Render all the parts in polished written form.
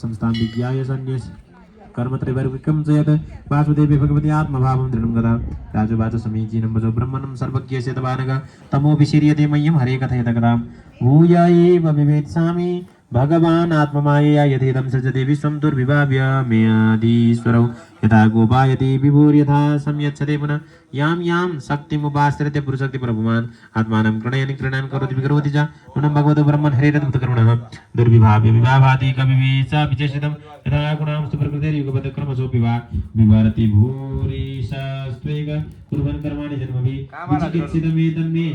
संस्थान विज्ञाय सन्न्यस्य कर्मत्रैवर्विकं च यत् वासुदेवे भगवती आत्मभावं दृढं गता राजवाच समीचीनं वचो ब्रह्मणं सर्वज्ञस्य तवानग तमो विशीर्यते मह्यं हरे कथयत कथां भूय एव विवेत्सामि भगवान् आत्ममायया यथेदं सृजते विश्वं दुर्विभाव्य मेऽधीश्वरौ यथा गोपायति विभुर्यथा संयच्छते पुनः यां यां शक्तिमुपाश्रित्य पुरुषक्ति प्रभुमान् आत्मानं कृणयन् करोति विकरोति च नूनं भगवतो ब्रह्मन् हरेरद्भुतकरुणः दुर्विभाव्य विभावाति कविवेशा विचेषितं यथा गुणांस्तु प्रकृतिर्युगपत् क्रमशोऽपि वा विवरति भूरिशास्त्वेक कुर्वन् कर्माणि जन्मभिः विचिकित्सितमेतन्मे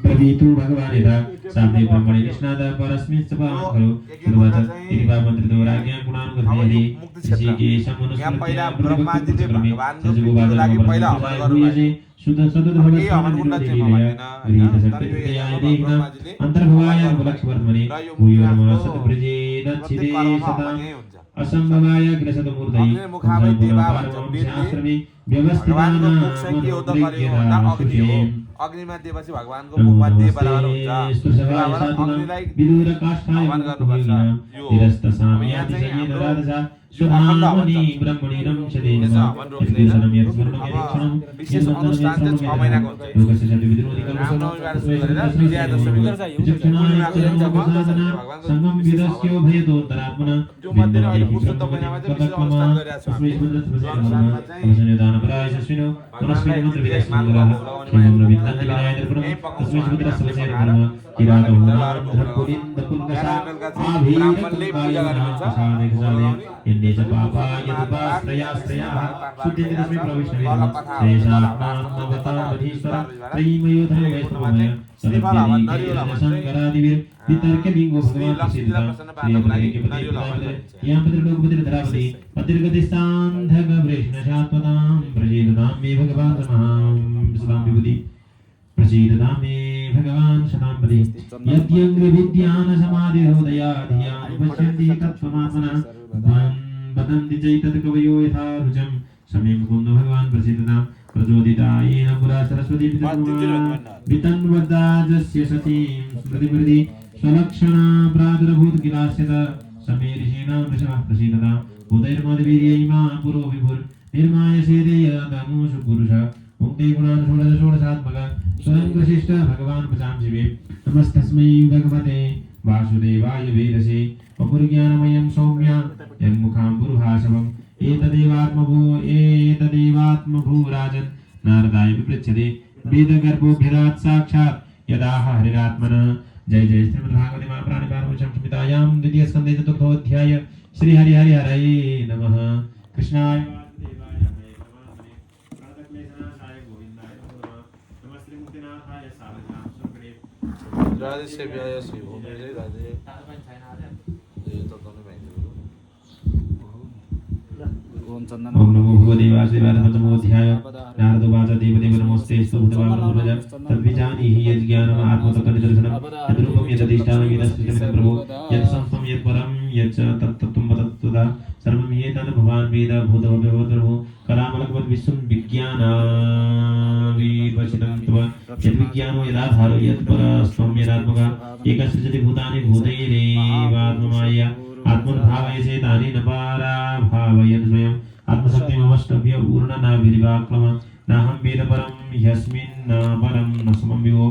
प्रवीतु भगवान् यथा साम्ये ब्रह्मणि निष्णात परस्मिन् सपां खलु श्रुवाच इति वा मन्त्रितो राज्ञां गुणानुगतयति ऋषिकेशमनुस्मृत्या ब्रह्मादिजे भगवान् लागि पहिला हवन गर्नुभयो शुद्ध सदद भगवान् अन्तर्भवाय लक्ष्मणमणि भूयोर्म सतब्रजे दच्छिदे सदा असंभवाय ग्रसतमूर्धै मुखावै देवावचम्बिने व्यवस्थितानां अग्निमा देवसी भगवानको मुखमा देव बराबर हुन्छ अग्निलाई विदुर काष्ठाय हवन गर्नुपर्छ यो यहाँ चाहिँ हाम्रो सुधामनि ब्रह्मणि रमशते विशेष अनुष्ठान चाहिँ 6 महिनाको हुन्छ रामनवमीबाट सुरु गरेर विजयादशमी भगवानको त्यो मध्ये अहिले पुरुषोत्तम महिनामा चाहिँ विशेष अनुष्ठान भगवान शतांपति यद्यंग्रि विद्यान समाधिरोदया धियान पश्यन्ति तत्त्वमात्मना वदन्ति चैतत् कवयो यथा रुचं समे मुकुन्द भगवान प्रसीदता प्रचोदिता येन पुरा सरस्वती वितन्वदाजस्य सतीं स्मृतिमृति स्वलक्षणा प्रादुर्भूत किलास्यत समे ऋषीणां वृषभः प्रसीदता भूतैर्मदवीर्यैमा पुरो विभुर् निर्माय सेदेयतमुषु पुरुष मुक्ति गुणान् षोडशात्मक स्वयं वशिष्ठ भगवान पचांसि वे नमस्तस्मै भगवते वासुदेवाय वेदसे वपुर्ज्ञानमयं सौम्य यन्मुखां पुरुहाशवम् एतदेवात्मभू राजन् नारदाय विपृच्छते वेदगर्भोऽभ्यदात् साक्षात् यदाह हरिरात्मनः जय जय श्रीमद्भागवते महापुराणे संहितायां द्वितीयस्कन्धे चतुर्थोऽध्याय श्री हरिहरये नमः कृष्णाय राधे से व्याय से हो मेरे राधे ये तो दोनों ओम नमो भगवते वासुदेवाय प्रथमोऽध्याय नारदोवाच देवदेव नमोस्ते स्तुतवामनुज तद्विजानीहि यज्ञानम् आत्मतत्त्वनिदर्शनं यद्रूपं यदधिष्ठानं यदस्तितं प्रभो यत्संस्थं यत्परं यच्च तत्तत्त्वं तत्त्वदा सर्वं ह्येतद् भवान् वेद भूतभव्यवद्रभो करामलकवद् विश्वं विज्ञानाविर्वचितं तव यद्विज्ञानो यदाधारो यत्परस्त्वं यदात्मकः एकसृजति भूतानि भूतैरेवात्ममायया आत्मभावयसे तानि न पारा भावयन् स्वयम् आत्मशक्तिमवष्टभ्य ऊर्णनाभिरिवाक्लम नाहं वेद परं ह्यस्मिन् न परं न समं विभो